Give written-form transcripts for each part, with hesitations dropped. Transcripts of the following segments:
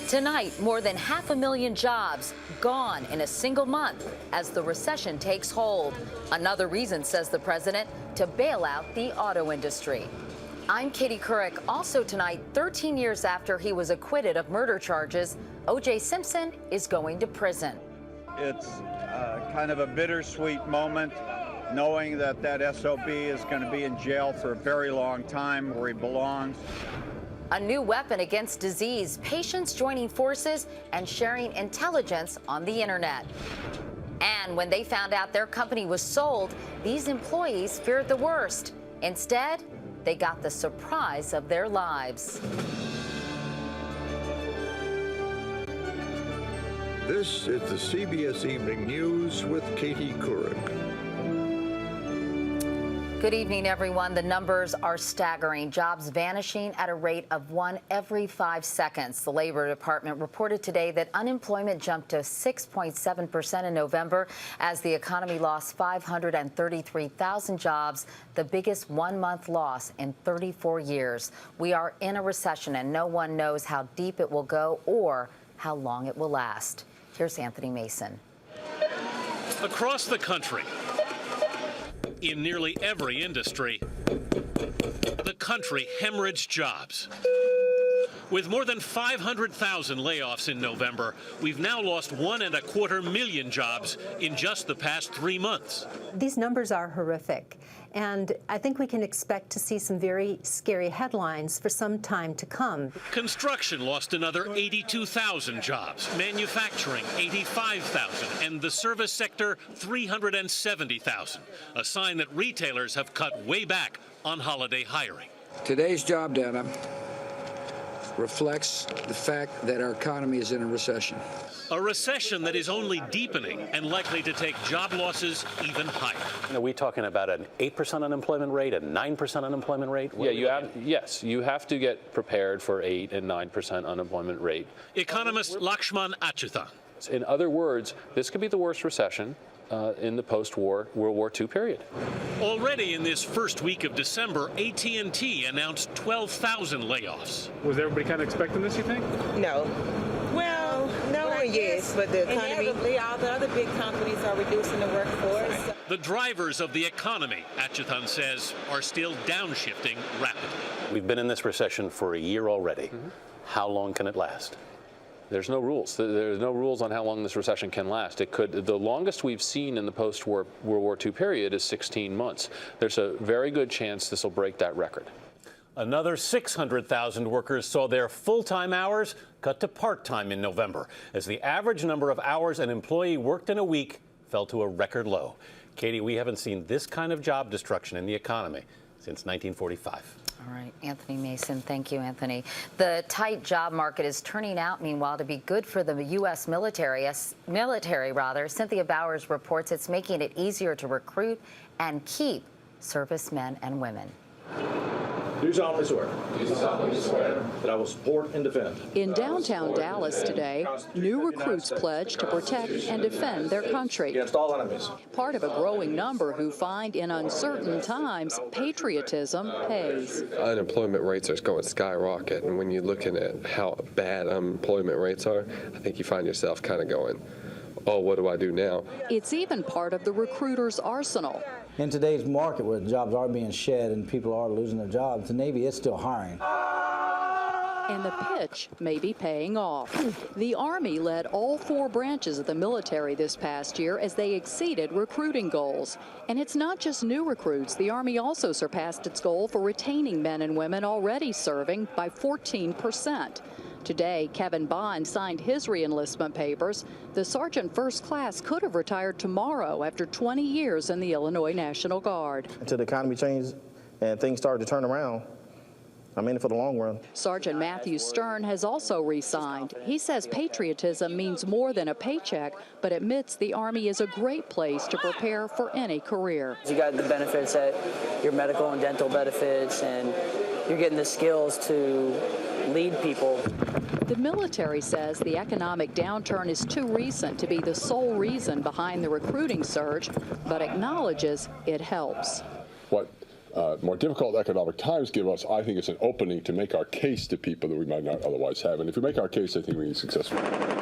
Tonight, more than 500,000 jobs gone in a single month as the recession takes hold. Another reason, says the president, to bail out the auto industry. I'm Katie Couric. Also tonight, 13 years after he was acquitted of murder charges, O.J. Simpson is going to prison. It's kind of a bittersweet moment, knowing that that SOB is going to be in jail for a very long time, where he belongs. A new weapon against disease, patients joining forces and sharing intelligence on the internet. And when they found out their company was sold, these employees feared the worst. Instead, they got the surprise of their lives. This is the CBS Evening News with Katie Couric. Good evening, everyone. The numbers are staggering. Jobs vanishing at a rate of 1 every 5 seconds. The Labor Department reported today that unemployment jumped to 6.7% in November as the economy lost 533,000 jobs, the biggest one-month loss in 34 years. We are in a recession, and no one knows how deep it will go or how long it will last. Here's Anthony Mason. Across the country, in nearly every industry, the country hemorrhaged jobs. With more than 500,000 layoffs in November, we've now lost 1.25 million jobs in just the past 3 months. These numbers are horrific, and I think we can expect to see some very scary headlines for some time to come. Construction lost another 82,000 jobs, manufacturing 85,000, and the service sector 370,000, a sign that retailers have cut way back on holiday hiring. Today's job data reflects the fact that our economy is in a recession. A recession that is only deepening and likely to take job losses even higher. Are we talking about an 8% unemployment rate, a 9% unemployment rate? Yes, you have to get prepared for 8 and 9% unemployment rate. Economist Lakshman Achuthan. In other words, this could be the worst recession in the post-war World War II period. Already in this first week of December, AT&T announced 12,000 layoffs. Was everybody kind of expecting this, you think? No. Well, no one yes, but the economy. All the other big companies are reducing the workforce. The drivers of the economy, Achuthan says, are still downshifting rapidly. We've been in this recession for a year already. How long can it last? There's no rules. There's no rules on how long this recession can last. The longest we've seen in the post-war World War II period is 16 months. There's a very good chance this will break that record. Another 600,000 workers saw their full-time hours cut to part-time in November, as the average number of hours an employee worked in a week fell to a record low. Katie, we haven't seen this kind of job destruction in the economy since 1945. All right, Anthony Mason. Thank you, Anthony. The tight job market is turning out, meanwhile, to be good for the U.S. military. Cynthia Bowers reports it's making it easier to recruit and keep servicemen and women. Do solemnly swear. Do solemnly swear that I will support and defend. In downtown Dallas today, new recruits pledge to protect and defend their country. Against all enemies. Part of a growing number who find in uncertain times patriotism pays. Unemployment rates are going skyrocket, and when you're looking at how bad unemployment rates are, I think you find yourself kind of going, oh, what do I do now? It's even part of the recruiter's arsenal. In today's market where jobs are being shed and people are losing their jobs, the Navy is still hiring. And the pitch may be paying off. The Army led all 4 branches of the military this past year as they exceeded recruiting goals. And it's not just new recruits. The Army also surpassed its goal for retaining men and women already serving by 14%. Today, Kevin Bond signed his re-enlistment papers. The Sergeant First Class could have retired tomorrow after 20 years in the Illinois National Guard. Until the economy changed and things started to turn around, I'm in it for the long run. Sergeant Matthew Stern has also re-signed. He says patriotism means more than a paycheck, but admits the Army is a great place to prepare for any career. You got the benefits at your medical and dental benefits, and you're getting the skills to lead people. The military says the economic downturn is too recent to be the sole reason behind the recruiting surge, but acknowledges it helps. What more difficult economic times give us, I think it's an opening to make our case to people that we might not otherwise have. And if we make our case, I think we can be successful.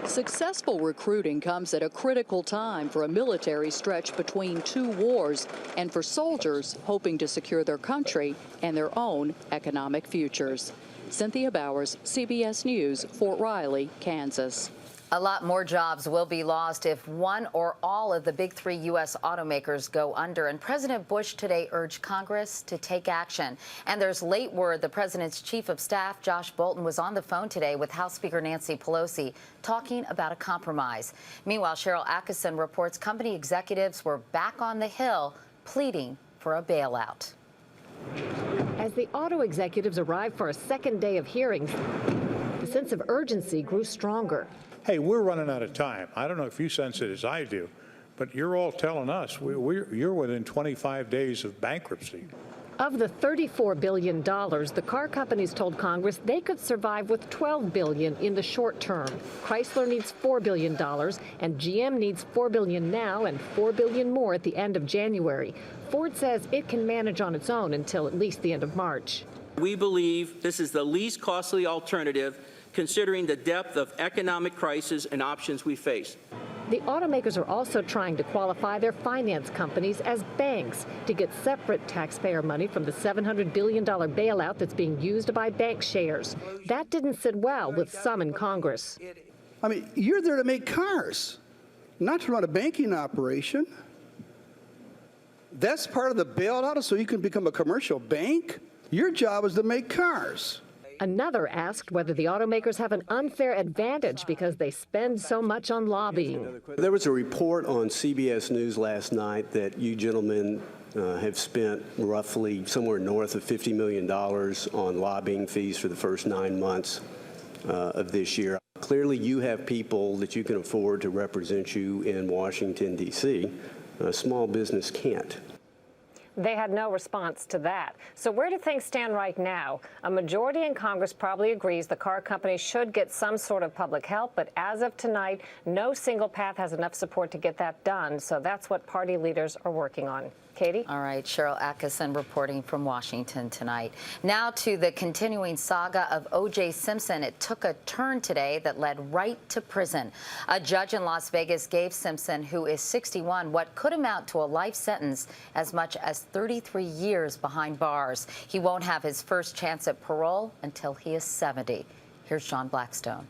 Successful recruiting comes at a critical time for a military stretched between two wars and for soldiers hoping to secure their country and their own economic futures. Cynthia Bowers, CBS News, Fort Riley, Kansas. A lot more jobs will be lost if one or all of the big three U.S. automakers go under. And President Bush today urged Congress to take action. And there's late word the president's chief of staff, Josh Bolten, was on the phone today with House Speaker Nancy Pelosi talking about a compromise. Meanwhile, Cheryl Atkinson reports company executives were back on the Hill pleading for a bailout. As the auto executives arrived for a second day of hearings, the sense of urgency grew stronger. Hey, we're running out of time. I don't know if you sense it as I do, but you're all telling us you're within 25 days of bankruptcy. Of the $34 billion, the car companies told Congress they could survive with $12 billion in the short term. Chrysler needs $4 billion, and GM needs $4 billion now and $4 billion more at the end of January. Ford says it can manage on its own until at least the end of March. We believe this is the least costly alternative, considering the depth of economic crisis and options we face. The automakers are also trying to qualify their finance companies as banks to get separate taxpayer money from the $700 billion bailout that's being used to buy bank shares. That didn't sit well with some in Congress. I mean, you're there to make cars, not to run a banking operation. That's part of the bailout, so you can become a commercial bank? Your job is to make cars. Another asked whether the automakers have an unfair advantage because they spend so much on lobbying. There was a report on CBS News last night that you gentlemen have spent roughly somewhere north of $50 million on lobbying fees for the first 9 months of this year. Clearly, you have people that you can afford to represent you in Washington, D.C. A small business can't. They had no response to that. So where do things stand right now? A majority in Congress probably agrees the car companies should get some sort of public help, but as of tonight, no single path has enough support to get that done. So that's what party leaders are working on. Katie? All right, Cheryl Atkinson reporting from Washington tonight. Now to the continuing saga of O.J. Simpson. It took a turn today that led right to prison. A judge in Las Vegas gave Simpson, who is 61, what could amount to a life sentence as much as 33 years behind bars. He won't have his first chance at parole until he is 70. Here's John Blackstone.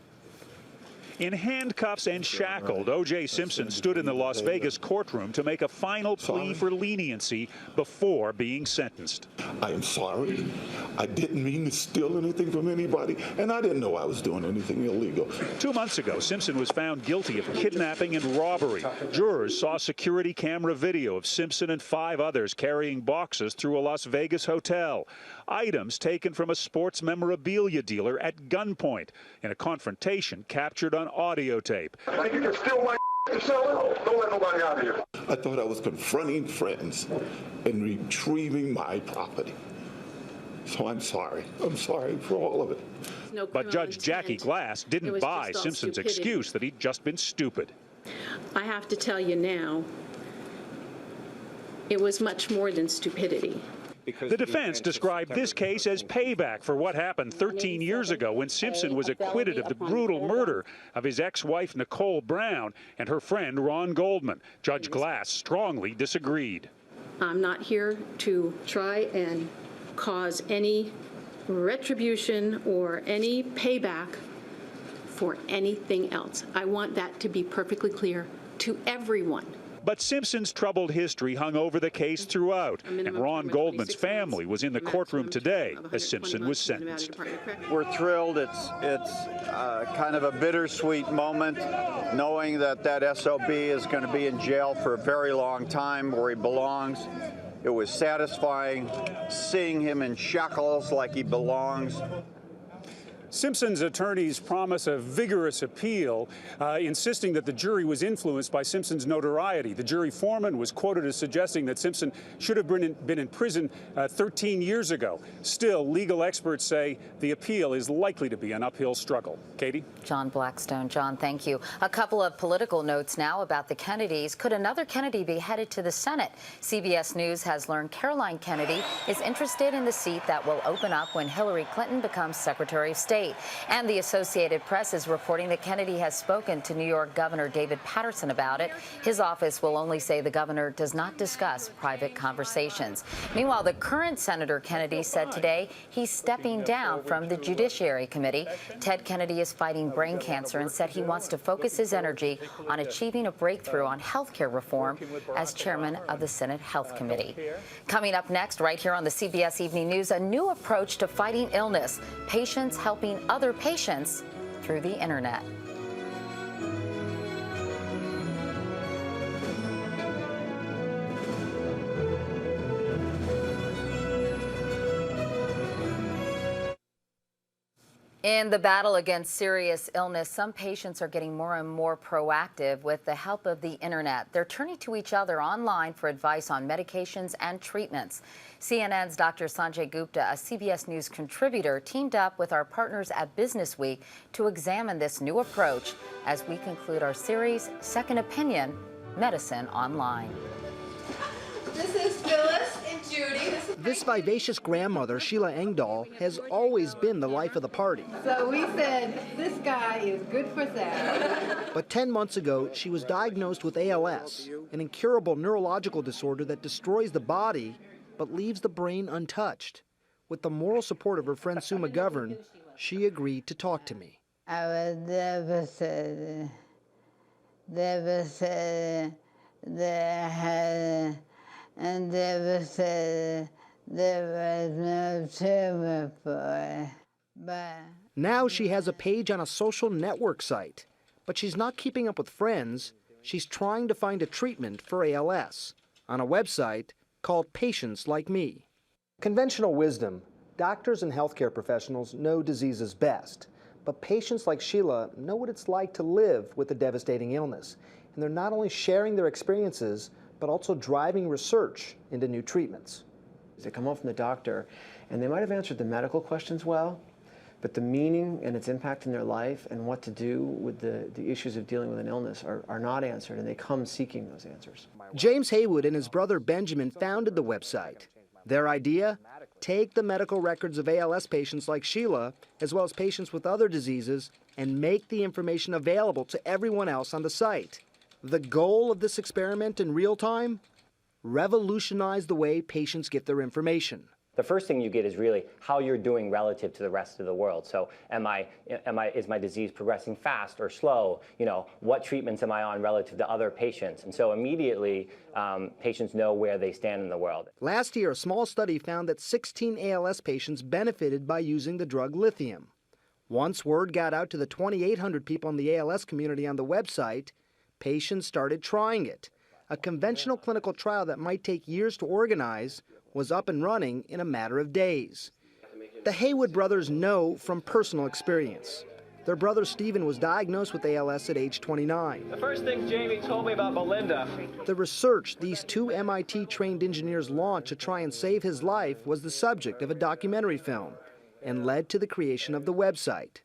In handcuffs and shackled, O.J. Simpson stood in the Las Vegas courtroom to make a final plea for leniency before being sentenced. I am sorry. I didn't mean to steal anything from anybody, and I didn't know I was doing anything illegal. 2 months ago, Simpson was found guilty of kidnapping and robbery. Jurors saw security camera video of Simpson and 5 others carrying boxes through a Las Vegas hotel. Items taken from a sports memorabilia dealer at gunpoint in a confrontation captured on audio tape. I think you can steal my to sell it. Don't let nobody out of here. I thought I was confronting friends and retrieving my property. So I'm sorry. I'm sorry for all of it. But Judge Jackie Glass didn't buy Simpson's excuse that he'd just been stupid. I have to tell you now, it was much more than stupidity. The defense described this case as payback for what happened 13 years ago when Simpson was acquitted of the brutal murder of his ex-wife Nicole Brown and her friend Ron Goldman. Judge Glass strongly disagreed. I'm not here to try and cause any retribution or any payback for anything else. I want that to be perfectly clear to everyone. But Simpson's troubled history hung over the case throughout, and Ron Goldman's family was in the courtroom today as Simpson was sentenced. We're thrilled. It's kind of a bittersweet moment, knowing that that SOB is going to be in jail for a very long time where he belongs. It was satisfying seeing him in shackles like he belongs. Simpson's attorneys promise a vigorous appeal, insisting that the jury was influenced by Simpson's notoriety. The jury foreman was quoted as suggesting that Simpson should have been in prison 13 years ago. Still, legal experts say the appeal is likely to be an uphill struggle. Katie? John Blackstone. John, thank you. A couple of political notes now about the Kennedys. Could another Kennedy be headed to the Senate? CBS News has learned Caroline Kennedy is interested in the seat that will open up when Hillary Clinton becomes Secretary of State. And the Associated Press is reporting that Kennedy has spoken to New York Governor David Paterson about it. His office will only say the governor does not discuss private conversations. Meanwhile, the current Senator Kennedy said today he's stepping down from the Judiciary Committee. Ted Kennedy is fighting brain cancer and said he wants to focus his energy on achieving a breakthrough on health care reform as chairman of the Senate Health Committee. Coming up next, right here on the CBS Evening News, a new approach to fighting illness. Patients helping other patients through the internet. In the battle against serious illness, some patients are getting more and more proactive with the help of the internet. They're turning to each other online for advice on medications and treatments. CNN's Dr. Sanjay Gupta, a CBS News contributor, teamed up with our partners at Business Week to examine this new approach as we conclude our series, Second Opinion, Medicine Online. This is Phyllis and Judy. This vivacious grandmother, Sheila Engdahl, has always been the life of the party. So we said, this guy is good for that. But 10 months ago, she was diagnosed with ALS, an incurable neurological disorder that destroys the body but leaves the brain untouched. With the moral support of her friend Sue McGovern, she agreed to talk to me. I was devastated. Devastated that I had, and devastated there was no treatment for it. But now she has a page on a social network site, but she's not keeping up with friends. She's trying to find a treatment for ALS on a website called Patients Like Me. Conventional wisdom, doctors and healthcare professionals know diseases best, but patients like Sheila know what it's like to live with a devastating illness. And they're not only sharing their experiences, but also driving research into new treatments. They come home from the doctor, and they might have answered the medical questions well, but the meaning and its impact in their life and what to do with the issues of dealing with an illness are not answered, and they come seeking those answers. James Haywood and his brother Benjamin founded the website. Their idea? Take the medical records of ALS patients like Sheila, as well as patients with other diseases, and make the information available to everyone else on the site. The goal of this experiment in real time? Revolutionize the way patients get their information. The first thing you get is really how you're doing relative to the rest of the world. So is my disease progressing fast or slow? You know, what treatments am I on relative to other patients? And so immediately patients know where they stand in the world. Last year, a small study found that 16 ALS patients benefited by using the drug lithium. Once word got out to the 2,800 people in the ALS community on the website, patients started trying it. A conventional clinical trial that might take years to organize was up and running in a matter of days. The Haywood brothers know from personal experience. Their brother Stephen was diagnosed with ALS at age 29. The first thing Jamie told me about Belinda. The research these two MIT-trained engineers launched to try and save his life was the subject of a documentary film and led to the creation of the website.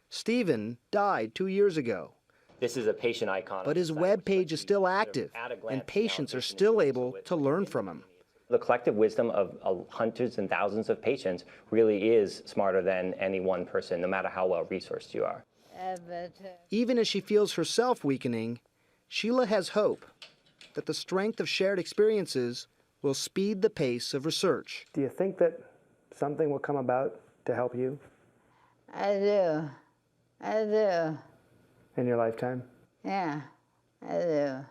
Stephen died 2 years ago. This is a patient icon. But his web page is still active, and patients are still able to learn from him. The collective wisdom of hundreds and thousands of patients really is smarter than any one person, no matter how well resourced you are. Even as she feels herself weakening, Sheila has hope that the strength of shared experiences will speed the pace of research. Do you think that something will come about to help you? I do. I do. In your lifetime? Yeah, I do.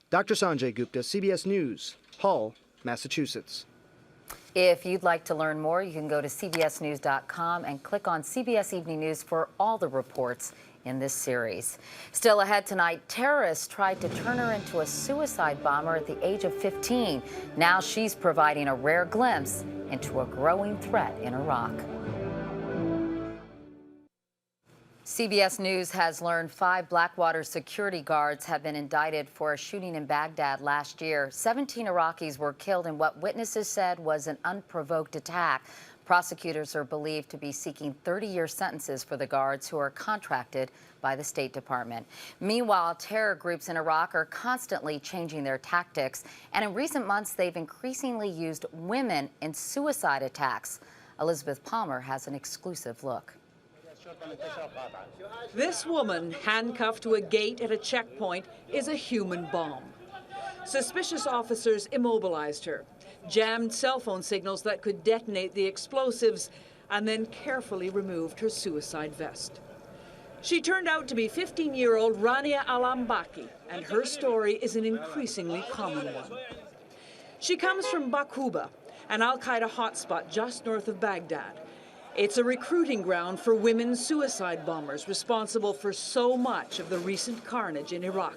Dr. Sanjay Gupta, CBS News, Hull, Massachusetts. If you'd like to learn more, you can go to cbsnews.com and click on CBS Evening News for all the reports in this series. Still ahead tonight, terrorists tried to turn her into a suicide bomber at the age of 15. Now she's providing a rare glimpse into a growing threat in Iraq. CBS News has learned 5 Blackwater security guards have been indicted for a shooting in Baghdad last year. 17 Iraqis were killed in what witnesses said was an unprovoked attack. Prosecutors are believed to be seeking 30-year sentences for the guards who are contracted by the State Department. Meanwhile, terror groups in Iraq are constantly changing their tactics, and in recent months, they've increasingly used women in suicide attacks. Elizabeth Palmer has an exclusive look. This woman, handcuffed to a gate at a checkpoint, is a human bomb. Suspicious officers immobilized her, jammed cell phone signals that could detonate the explosives, and then carefully removed her suicide vest. She turned out to be 15-year-old Rania Al-Ambaki, and her story is an increasingly common one. She comes from Bakuba, an al-Qaeda hotspot just north of Baghdad. It's a recruiting ground for women suicide bombers responsible for so much of the recent carnage in Iraq.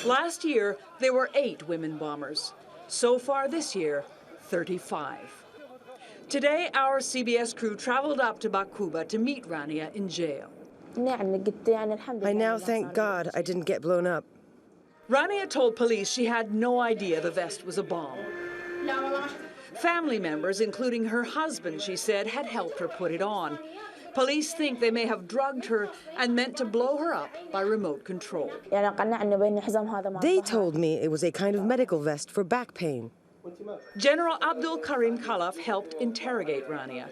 Last year, there were 8 women bombers. So far this year, 35. Today, our CBS crew traveled up to Bakuba to meet Rania in jail. I now thank God I didn't get blown up. Rania told police she had no idea the vest was a bomb. Family members, including her husband, she said, had helped her put it on. Police think they may have drugged her and meant to blow her up by remote control. They told me it was a kind of medical vest for back pain. General Abdul Karim Khalaf helped interrogate Rania.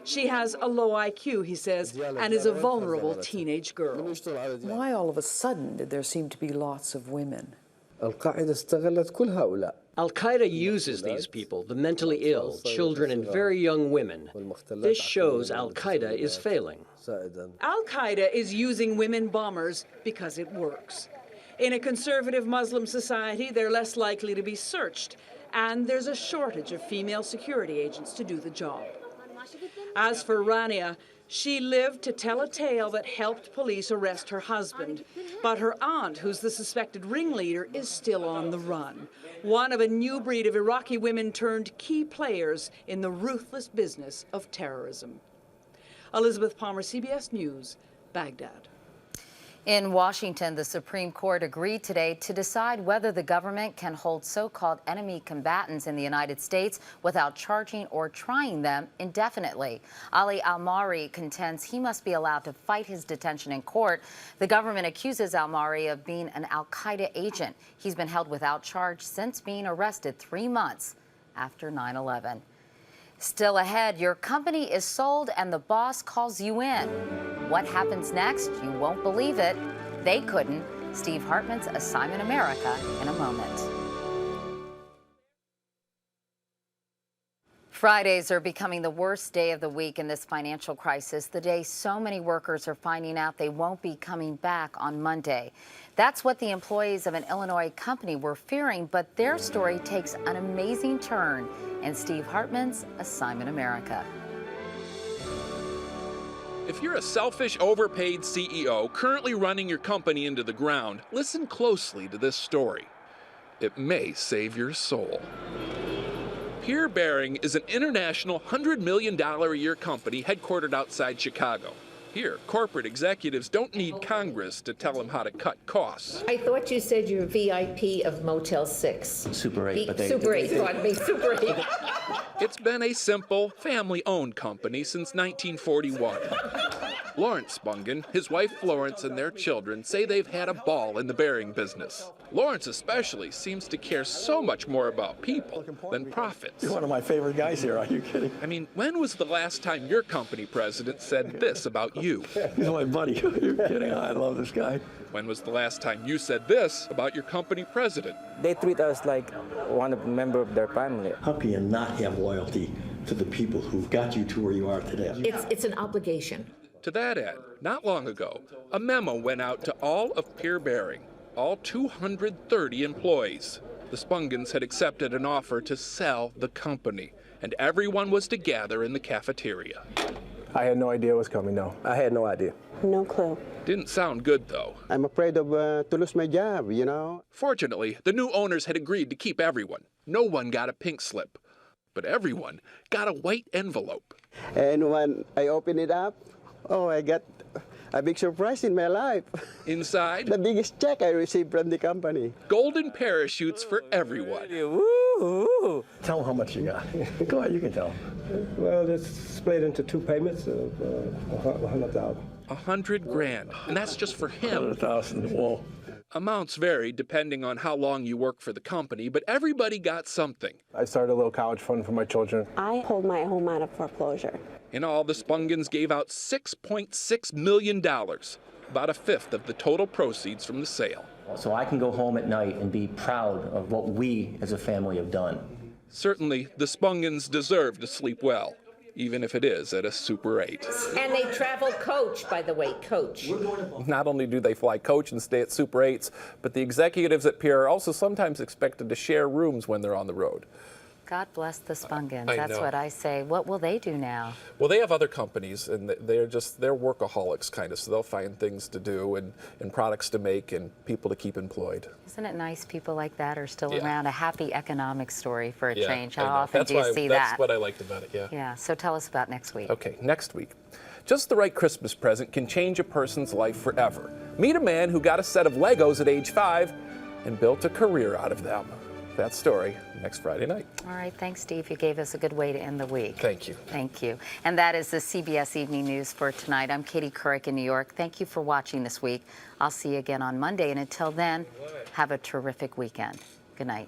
She has a low IQ, he says, and is a vulnerable teenage girl. Why all of a sudden did there seem to be lots of women? Al-Qaeda uses these people, the mentally ill, children and very young women. This shows Al-Qaeda is failing. Al-Qaeda is using women bombers because it works. In a conservative Muslim society, they're less likely to be searched, and there's a shortage of female security agents to do the job. As for Rania, she lived to tell a tale that helped police arrest her husband. But her aunt, who's the suspected ringleader, is still on the run. One of a new breed of Iraqi women turned key players in the ruthless business of terrorism. Elizabeth Palmer, CBS News, Baghdad. In Washington, the Supreme Court agreed today to decide whether the government can hold so-called enemy combatants in the United States without charging or trying them indefinitely. Ali Al-Mari contends he must be allowed to fight his detention in court. The government accuses Al-Mari of being an al-Qaeda agent. He's been held without charge since being arrested 3 months after 9/11. Still ahead, your company is sold and the boss calls you in. What happens next? You won't believe it. They couldn't. Steve Hartman's Assignment America in a moment. Fridays are becoming the worst day of the week in this financial crisis, the day so many workers are finding out they won't be coming back on Monday. That's what the employees of an Illinois company were fearing, but their story takes an amazing turn in Steve Hartman's Assignment America. If you're a selfish, overpaid CEO currently running your company into the ground, listen closely to this story. It may save your soul. Pierre Bearing is an international $100 million a year company headquartered outside Chicago. Here, corporate executives don't need Congress to tell them how to cut costs. I thought you said you're VIP of Motel 6. Super 8, but Super 8, pardon me, Super 8. It's been a simple, family-owned company since 1941. Lawrence Spungen, his wife Florence, and their children say they've had a ball in the Bearing business. Lawrence especially seems to care so much more about people than profits. You're one of my favorite guys here, are you kidding? I mean, when was the last time your company president said this about you? He's my buddy. You're kidding? I love this guy. When was the last time you said this about your company president? They treat us like one member of their family. How can you not have loyalty to the people who got you to where you are today? It's an obligation. To that end, not long ago, a memo went out to all of Pierre Bearing, all 230 employees. The Spungens had accepted an offer to sell the company, and everyone was to gather in the cafeteria. I had no idea what was coming, no. I had no idea. No clue. Didn't sound good, though. I'm afraid of to lose my job, you know. Fortunately, the new owners had agreed to keep everyone. No one got a pink slip, but everyone got a white envelope. And when I opened it up, oh, I got a big surprise in my life. Inside, The biggest check I received from the company. golden parachutes for everyone. Woo! Tell them how much you got. Go ahead, you can tell them. Well, it's split into 2 payments of $100,000. $100,000, and that's just for him. 100,000. Whoa. Amounts vary depending on how long you work for the company, but everybody got something. I started a little college fund for my children. I pulled my home out of foreclosure. In all, the Spungans gave out $6.6 million, about a fifth of the total proceeds from the sale. So I can go home at night and be proud of what we as a family have done. Certainly, the Spungans deserve to sleep well, even if it is at a Super 8. And they travel coach, by the way, coach. Not only do they fly coach and stay at Super 8s, but the executives at Pierre are also sometimes expected to share rooms when they're on the road. God bless the Spungans. I That's know. what I say. What will they do now? Well, they have other companies, and they're workaholics kind of, so they'll find things to do and products to make and people to keep employed. Isn't it nice people like that are still Yeah. around? A happy economic story for a change. I How know. often That's do you why- see that? That's what I liked about it, yeah. Yeah, so tell us about next week. Okay, next week. Just the right Christmas present can change a person's life forever. Meet a man who got a set of Legos at age 5 and built a career out of them. That story next Friday night. All right, thanks, Steve. You gave us a good way to end the week. Thank you. Thank you. And that is the CBS Evening News for tonight. I'm Katie Couric in New York. Thank you for watching this week. I'll see you again on Monday. And until then, have a terrific weekend. Good night.